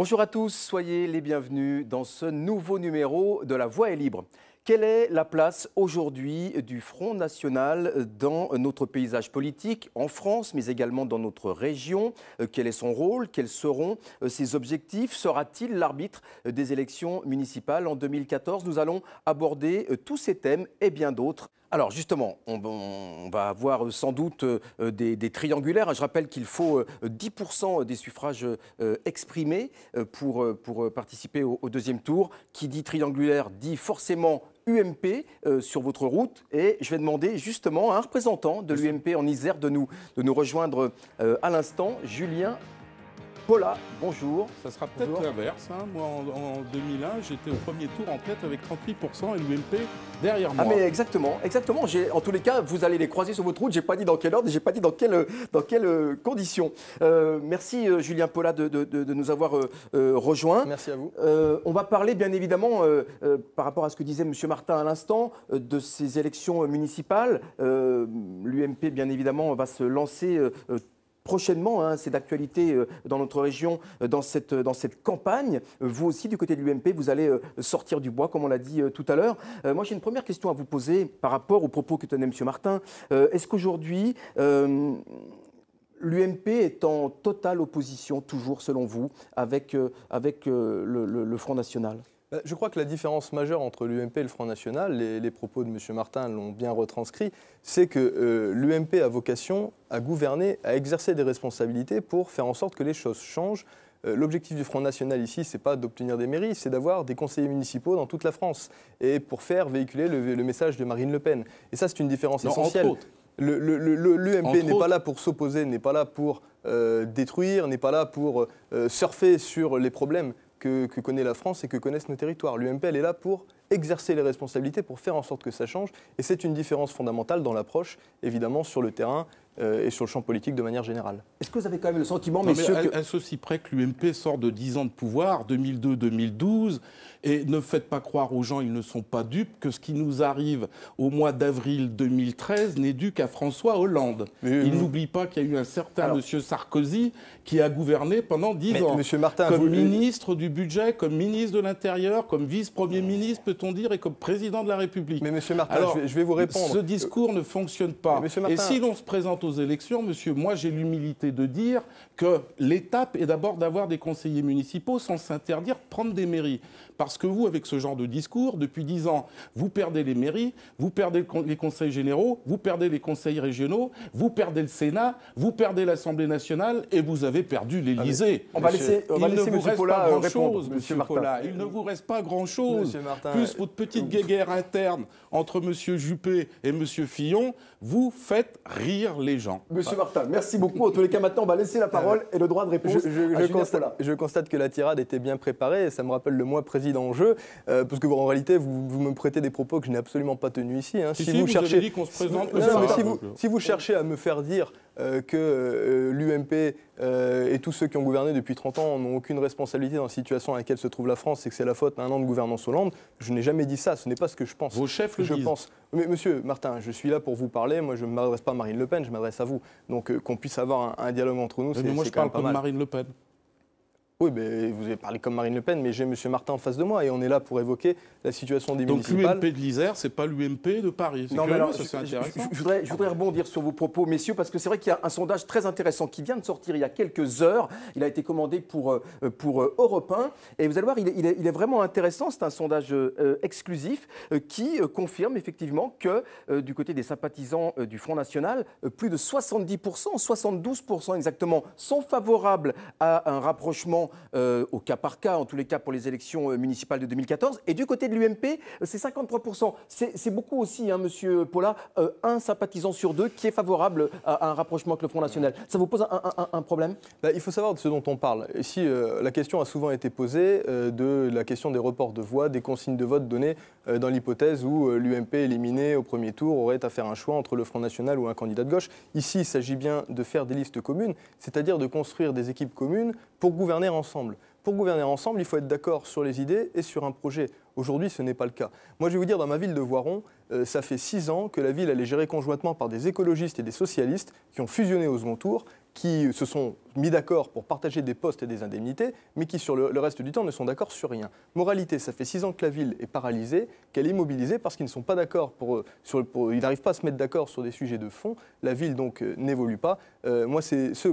Bonjour à tous, soyez les bienvenus dans ce nouveau numéro de La Voix est libre. Quelle est la place aujourd'hui du Front National dans notre paysage politique en France, mais également dans notre région? Quel est son rôle? Quels seront ses objectifs? Sera-t-il l'arbitre des élections municipales en 2014? Nous allons aborder tous ces thèmes et bien d'autres. Alors justement, on va avoir sans doute des triangulaires. Je rappelle qu'il faut 10% des suffrages exprimés pour participer au deuxième tour. Qui dit triangulaire dit forcément UMP sur votre route. Et je vais demander justement à un représentant de l'UMP en Isère de nous rejoindre à l'instant, Julien Paula, bonjour. Ça sera peut-être l'inverse. Hein. Moi, en 2001, j'étais au premier tour en tête avec 38% et l'UMP derrière moi. Ah mais exactement. En tous les cas, vous allez les croiser sur votre route. J'ai pas dit dans quel ordre, j'ai pas dit dans quelles conditions. Merci Julien Paula de nous avoir rejoints. Merci à vous. On va parler bien évidemment, par rapport à ce que disait M. Martin à l'instant, de ces élections municipales. L'UMP, bien évidemment, va se lancer prochainement, hein, c'est d'actualité dans notre région, dans cette campagne. Vous aussi, du côté de l'UMP, vous allez sortir du bois, comme on l'a dit tout à l'heure. Moi, j'ai une première question à vous poser par rapport aux propos que tenait M. Martin. Est-ce qu'aujourd'hui, l'UMP est en totale opposition, toujours selon vous, avec le Front National ? Je crois que la différence majeure entre l'UMP et le Front National, les propos de M. Martin l'ont bien retranscrit, c'est que l'UMP a vocation à gouverner, à exercer des responsabilités pour faire en sorte que les choses changent. L'objectif du Front National ici, ce n'est pas d'obtenir des mairies, c'est d'avoir des conseillers municipaux dans toute la France et pour faire véhiculer le message de Marine Le Pen. Et ça, c'est une différence essentielle. L'UMP n'est pas là pour s'opposer, n'est pas là pour détruire, n'est pas là pour surfer sur les problèmes que connaît la France et que connaissent nos territoires. L'UMP, elle est là pour exercer les responsabilités, pour faire en sorte que ça change. Et c'est une différence fondamentale dans l'approche, évidemment, sur le terrain et sur le champ politique de manière générale. Est-ce que vous avez quand même le sentiment, messieurs, à ceci près que l'UMP sort de 10 ans de pouvoir, 2002-2012, et ne faites pas croire aux gens, ils ne sont pas dupes, que ce qui nous arrive au mois d'avril 2013 n'est dû qu'à François Hollande. Ils n'oublient pas qu'il y a eu un certain monsieur Sarkozy qui a gouverné pendant 10 ans. Monsieur Martin, comme ministre du budget, comme ministre de l'Intérieur, comme vice-premier ministre, peut-on dire, et comme président de la République. Mais monsieur Martin, alors, je vais vous répondre. Ce discours ne fonctionne pas. Et si l'on se présente aux élections, monsieur, moi j'ai l'humilité de dire que l'étape est d'abord d'avoir des conseillers municipaux sans s'interdire de prendre des mairies. Parce que vous, avec ce genre de discours, depuis 10 ans, vous perdez les mairies, vous perdez les conseils généraux, vous perdez les conseils régionaux, vous perdez le Sénat, vous perdez l'Assemblée nationale et vous avez perdu l'Élysée. On va laisser M. Paula répondre, monsieur Paula. Il ne vous reste pas grand-chose. Plus votre petite guéguerre interne entre M. Juppé et M. Fillon, vous faites rire les gens. Monsieur Martin, merci beaucoup. En tous les cas, maintenant, on va laisser la parole et le droit de réponse je constate que la tirade était bien préparée et ça me rappelle le mois président en jeu, parce que en réalité, vous me prêtez des propos que je n'ai absolument pas tenus ici. Hein. Si vous cherchez, avez dit qu'on se présente si vous cherchez à me faire dire que l'UMP et tous ceux qui ont gouverné depuis 30 ans n'ont aucune responsabilité dans la situation dans laquelle se trouve la France et que c'est la faute d'un an de gouvernance Hollande, je n'ai jamais dit ça, ce n'est pas ce que je pense. Vos chefs le disent. Mais monsieur Martin, je suis là pour vous parler, moi je ne m'adresse pas à Marine Le Pen, je m'adresse à vous. Donc qu'on puisse avoir un dialogue entre nous, c'est moi je parle comme Marine Le Pen. Oui, mais vous avez parlé comme Marine Le Pen, mais j'ai M. Martin en face de moi et on est là pour évoquer la situation des municipales. Donc l'UMP de l'Isère, c'est pas l'UMP de Paris. Non, mais alors, je voudrais rebondir sur vos propos, messieurs, parce que c'est vrai qu'il y a un sondage très intéressant qui vient de sortir il y a quelques heures. Il a été commandé pour Europe 1. Et vous allez voir, il est vraiment intéressant. C'est un sondage exclusif qui confirme effectivement que du côté des sympathisants du Front National, plus de 70%, 72% exactement, sont favorables à un rapprochement au cas par cas, en tous les cas pour les élections municipales de 2014. Et du côté de l'UMP, c'est 53%. C'est beaucoup aussi, hein, monsieur Paula, un sympathisant sur deux qui est favorable à un rapprochement avec le Front National. Ça vous pose un problème ? Il faut savoir de ce dont on parle. Ici, la question a souvent été posée de la question des reports de voix, des consignes de vote données dans l'hypothèse où l'UMP éliminé au premier tour aurait à faire un choix entre le Front National ou un candidat de gauche. Ici, il s'agit bien de faire des listes communes, c'est-à-dire de construire des équipes communes pour gouverner ensemble. Pour gouverner ensemble, il faut être d'accord sur les idées et sur un projet. Aujourd'hui, ce n'est pas le cas. Moi, je vais vous dire, dans ma ville de Voiron, ça fait 6 ans que la ville elle est gérée conjointement par des écologistes et des socialistes qui ont fusionné au second tour, qui se sont mis d'accord pour partager des postes et des indemnités, mais qui sur le reste du temps ne sont d'accord sur rien. Moralité, ça fait 6 ans que la ville est paralysée, qu'elle est immobilisée parce qu'ils ne sont pas d'accord, ils n'arrivent pas à se mettre d'accord sur des sujets de fond. La ville donc n'évolue pas. Moi, c'est ce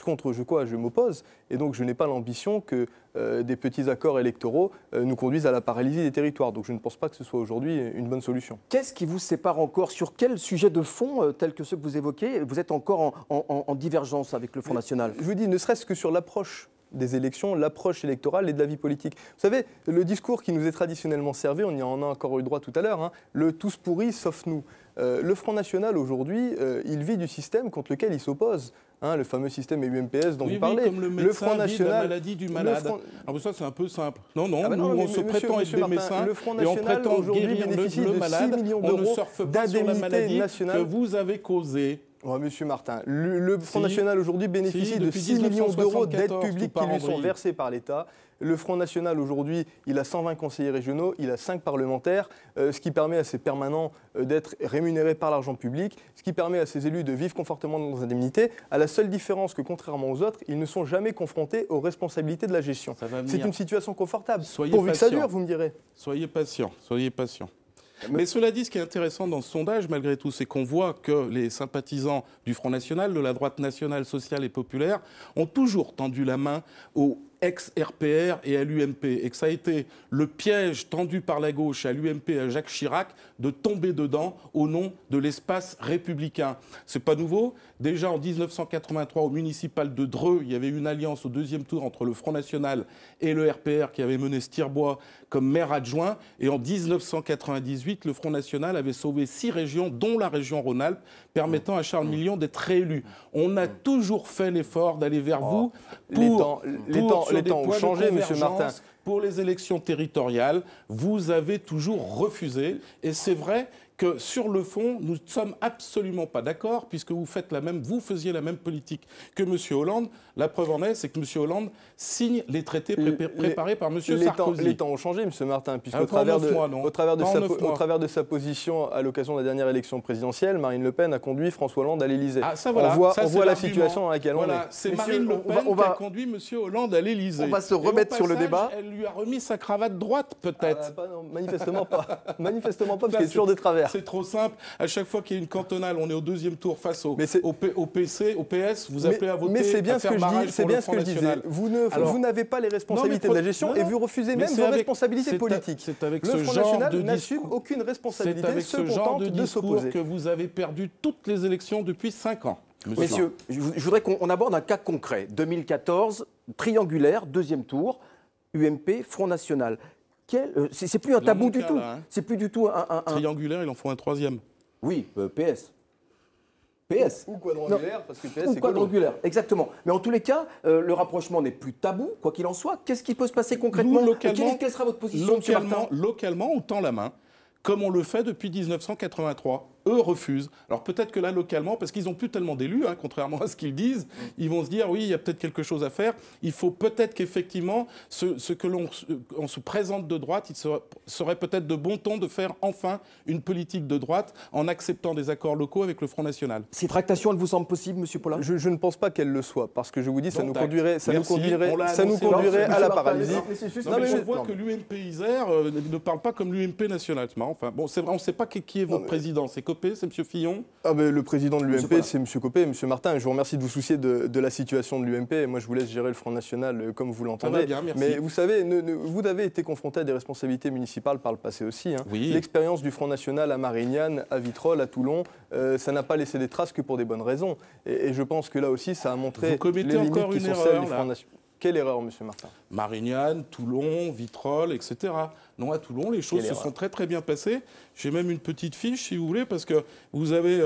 contre quoi je m'oppose, et donc je n'ai pas l'ambition que des petits accords électoraux nous conduisent à la paralysie des territoires. Donc je ne pense pas que ce soit aujourd'hui une bonne solution. Qu'est-ce qui vous sépare encore? Sur quel sujet de fond, tels que ceux que vous évoquez, vous êtes encore en divergence avec le Front National? Je vous dis, ne serait-ce que sur l'approche des élections, l'approche électorale et de la vie politique. Vous savez, le discours qui nous est traditionnellement servi, on y en a encore eu droit tout à l'heure, hein, le « tous pourris sauf nous ». Le Front National, aujourd'hui, il vit du système contre lequel il s'oppose. Hein, le fameux système UMPS dont vous parlez. Comme le médecin Front National, vit de la maladie du malade. Alors ça, c'est un peu simple. Non, on se prétend être des médecins le Front et on National, prétend aujourd'hui, guérir bénéficie le de malade. 6 millions On ne d'euros surfe pas sur la maladie nationale que vous avez causée. Oh, Monsieur Martin, le Front National aujourd'hui bénéficie de 6 millions d'euros d'aides publiques qui lui sont versées par l'État. Le Front National aujourd'hui, il a 120 conseillers régionaux, il a 5 parlementaires, ce qui permet à ses permanents d'être rémunérés par l'argent public, ce qui permet à ses élus de vivre confortablement dans leurs indemnités, à la seule différence que, contrairement aux autres, ils ne sont jamais confrontés aux responsabilités de la gestion. C'est une situation confortable. Pourvu que ça dure, vous me direz. Soyez patient, soyez patient. Mais cela dit, ce qui est intéressant dans ce sondage, malgré tout, c'est qu'on voit que les sympathisants du Front National, de la droite nationale, sociale et populaire, ont toujours tendu la main aux ex-RPR et à l'UMP, et que ça a été le piège tendu par la gauche à l'UMP et à Jacques Chirac de tomber dedans au nom de l'espace républicain. C'est pas nouveau. Déjà en 1983, au municipal de Dreux, il y avait une alliance au deuxième tour entre le Front National et le RPR qui avait mené Stirbois comme maire adjoint. Et en 1998, le Front National avait sauvé 6 régions, dont la région Rhône-Alpes, permettant à Charles Million d'être réélu. On a toujours fait l'effort d'aller vers vous pour les temps ont changé, Monsieur Martin. Pour les élections territoriales, vous avez toujours refusé. Et c'est vrai que sur le fond, nous ne sommes absolument pas d'accord, puisque vous faisiez la même politique que M. Hollande. La preuve en est, c'est que M. Hollande signe les traités préparés par M. Sarkozy. Les temps ont changé, M. Martin, puisqu'au travers de sa position à l'occasion de la dernière élection présidentielle, Marine Le Pen a conduit François Hollande à l'Élysée. On voit la situation dans laquelle on est. C'est Marine Le Pen qui a conduit M. Hollande à l'Élysée. On va se remettre sur le débat. Elle lui a remis sa cravate droite, peut-être. Manifestement pas. Manifestement pas, parce qu'il y a toujours des travers. C'est trop simple. À chaque fois qu'il y a une cantonale, on est au deuxième tour face au PS. Vous appelez à voter. Mais c'est bien ce que je disais. Vous n'avez pas les responsabilités de la gestion et vous refusez même vos responsabilités politiques. C'est avec le ce Front genre National de n'assume discours, aucune responsabilité. c'est avec ce genre de discours s'opposer. que vous avez perdu toutes les élections depuis 5 ans. Messieurs, je voudrais qu'on aborde un cas concret. 2014, triangulaire, deuxième tour, UMP, Front National. C'est plus un tabou du tout. C'est plus du tout un... Triangulaire, il en faut un troisième. Oui, PS. PS. Ou quadrangulaire, parce que PS, c'est quadrangulaire, exactement. Mais en tous les cas, le rapprochement n'est plus tabou, quoi qu'il en soit. Qu'est-ce qui peut se passer concrètement? Quelle sera votre position, M. Martin? Localement, on tend la main, comme on le fait depuis 1983. Eux refusent. Alors peut-être que là, localement, parce qu'ils n'ont plus tellement d'élus, contrairement à ce qu'ils disent, ils vont se dire, oui, il y a peut-être quelque chose à faire. Il faut peut-être qu'effectivement, ce que on se présente de droite, il serait peut-être de bon ton de faire enfin une politique de droite en acceptant des accords locaux avec le Front National. Ces tractations, elles vous semblent possibles, M. Paulin? Je ne pense pas qu'elles le soient, parce que je vous dis, ça nous conduirait à la paralysie. Non, mais je vois que l'UMP Isère ne parle pas comme l'UMP national. Enfin, bon, c'est vrai, on ne sait pas qui est votre président. C'est Copé, c'est M. Fillon? Le président de l'UMP, c'est M. Copé. M. Martin, je vous remercie de vous soucier de la situation de l'UMP. Moi, je vous laisse gérer le Front National comme vous l'entendez. Mais vous savez, vous avez été confronté à des responsabilités municipales par le passé aussi. Oui. L'expérience du Front National à Marignane, à Vitrolles, à Toulon, ça n'a pas laissé des traces que pour des bonnes raisons. Et je pense que là aussi, ça a montré les limites qui sont celles du Front National. Quelle erreur, M. Martin? Marignane, Toulon, Vitrolles, etc. Non, à Toulon, les choses se sont très très bien passées. J'ai même une petite fiche, si vous voulez, parce que vous avez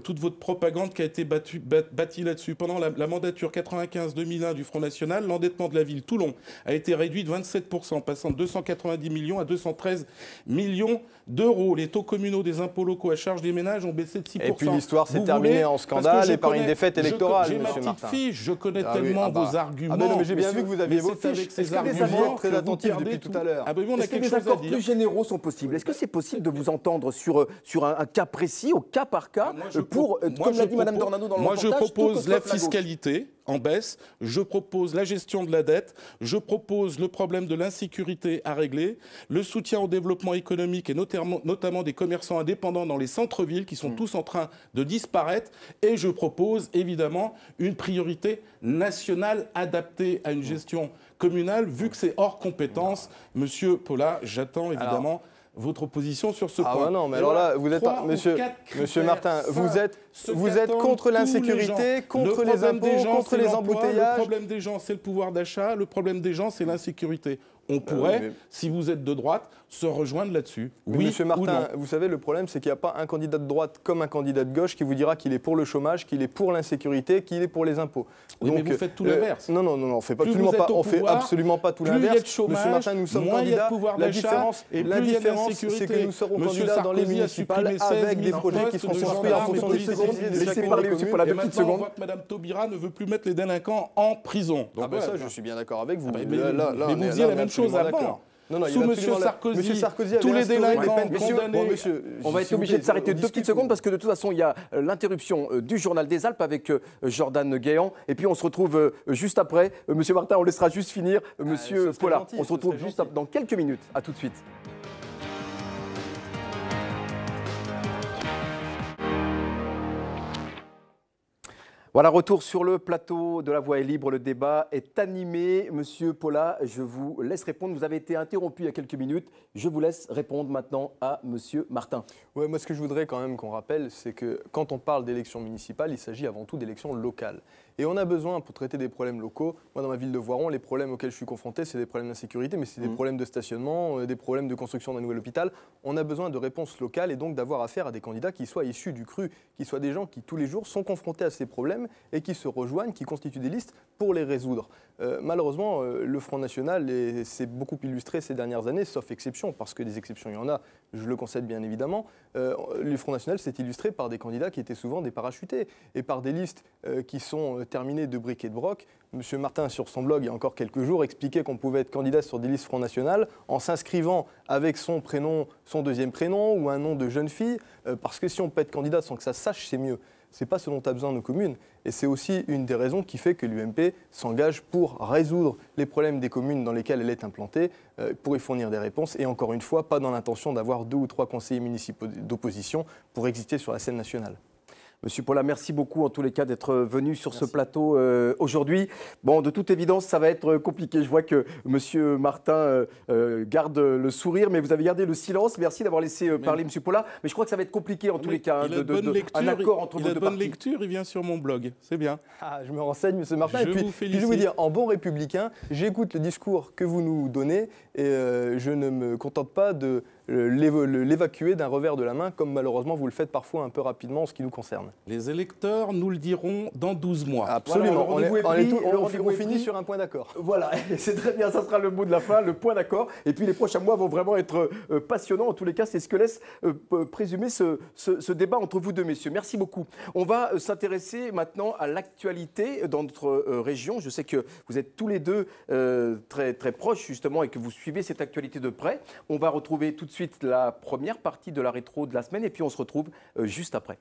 toute votre propagande qui a été bâtie là-dessus. Pendant la mandature 95-2001 du Front National, l'endettement de la ville Toulon a été réduit de 27%, passant de 290 millions à 213 millions d'euros. Les taux communaux des impôts locaux à charge des ménages ont baissé de 6%. Et puis l'histoire s'est terminée en scandale et par une défaite électorale, J'ai ma petite fiche, je connais tellement vos arguments. Non, mais j'ai bien vu que vous aviez vos fiches. Est-ce que des arguments très attentifs depuis tout à l'heure? Est-ce que des accords plus généraux sont possibles? Est-ce que c'est possible de vous entendre sur un cas précis, au cas par cas, comme l'a dit Mme Dornano dans le reportage, moi, je propose la sauf gauche. fiscalité en baisse, je propose la gestion de la dette, je propose le problème de l'insécurité à régler, le soutien au développement économique et notamment des commerçants indépendants dans les centres-villes qui sont tous en train de disparaître, et je propose évidemment une priorité nationale adaptée à une gestion communale, vu que c'est hors compétence. Monsieur Paula, j'attends évidemment votre position sur ce point. Ah non, mais alors là, vous êtes Monsieur Martin, vous êtes contre l'insécurité, contre les impôts, contre les embouteillages. Le problème des gens, c'est le pouvoir d'achat. Le problème des gens, c'est l'insécurité. On pourrait, si vous êtes de droite, se rejoindre là-dessus. Oui, Monsieur Martin, vous savez, le problème, c'est qu'il n'y a pas un candidat de droite comme un candidat de gauche qui vous dira qu'il est pour le chômage, qu'il est pour l'insécurité, qu'il est pour les impôts. Oui, donc, mais vous faites tout l'inverse. Non, on fait absolument pas tout l'inverse. Monsieur Martin, nous sommes candidats. La différence, c'est que nous serons candidats dans les municipales avec des projets qui seront construits en fonction des spécificités de chaque commune. Pour la petite seconde. On voit que Mme Taubira ne veut plus mettre les délinquants en prison. Ah ben ça, je suis bien d'accord avec vous. Mais vous disiez la même chose avant. Sous M. Sarkozy, tous les délinquants condamnés. On va être obligé de s'arrêter 2 petites secondes parce que de toute façon, il y a l'interruption du Journal des Alpes avec Jordan Guéant. Et puis on se retrouve juste après. Monsieur Martin, on laissera juste finir. Monsieur Paula, on se retrouve juste dans quelques minutes. À tout de suite. Voilà, retour sur le plateau de La Voix est libre. Le débat est animé. Monsieur Paula, je vous laisse répondre. Vous avez été interrompu il y a quelques minutes. Je vous laisse répondre maintenant à Monsieur Martin. Ouais, moi, ce que je voudrais quand même qu'on rappelle, c'est que quand on parle d'élections municipales, il s'agit avant tout d'élections locales. Et on a besoin, pour traiter des problèmes locaux, moi dans ma ville de Voiron, les problèmes auxquels je suis confronté, c'est des problèmes d'insécurité, mais c'est des problèmes de stationnement, des problèmes de construction d'un nouvel hôpital. On a besoin de réponses locales et donc d'avoir affaire à des candidats qui soient issus du cru, qui soient des gens qui tous les jours sont confrontés à ces problèmes et qui se rejoignent, qui constituent des listes pour les résoudre. Malheureusement, le Front National s'est beaucoup illustré ces dernières années, sauf exception, parce que des exceptions il y en a, je le concède bien évidemment. Le Front National s'est illustré par des candidats qui étaient souvent des parachutés et par des listes qui sont terminées de briques et de broc. Monsieur Martin, sur son blog, il y a encore quelques jours, expliquait qu'on pouvait être candidat sur des listes Front National en s'inscrivant avec son prénom, son deuxième prénom ou un nom de jeune fille, parce que si on peut être candidat sans que ça se sache, c'est mieux. Ce n'est pas ce dont a besoin nos communes. Et c'est aussi une des raisons qui fait que l'UMP s'engage pour résoudre les problèmes des communes dans lesquelles elle est implantée, pour y fournir des réponses. Et encore une fois, pas dans l'intention d'avoir 2 ou 3 conseillers municipaux d'opposition pour exister sur la scène nationale. Monsieur Paula, merci beaucoup en tous les cas d'être venu sur ce plateau aujourd'hui. Bon, de toute évidence, ça va être compliqué. Je vois que Monsieur Martin garde le sourire, mais vous avez gardé le silence. Merci d'avoir laissé parler Monsieur Paula. Mais je crois que ça va être compliqué en tous les cas, un accord entre vos deux partis. Il a de bonne lecture, il vient sur mon blog. C'est bien. Ah, je me renseigne, Monsieur Martin. Et puis, je vais vous dire, en bon républicain, j'écoute le discours que vous nous donnez et je ne me contente pas de l'évacuer d'un revers de la main, comme malheureusement vous le faites parfois un peu rapidement en ce qui nous concerne. Les électeurs nous le diront dans 12 mois. Absolument, on finit sur un point d'accord. Voilà, c'est très bien, ça sera le mot de la fin, le point d'accord. Et puis les prochains mois vont vraiment être passionnants. En tous les cas, c'est ce que laisse présumer ce débat entre vous deux, messieurs. Merci beaucoup. On va s'intéresser maintenant à l'actualité dans notre région. Je sais que vous êtes tous les deux très, très proches justement et que vous suivez cette actualité de près. On va retrouver tout de suite la première partie de la rétro de la semaine et puis on se retrouve juste après.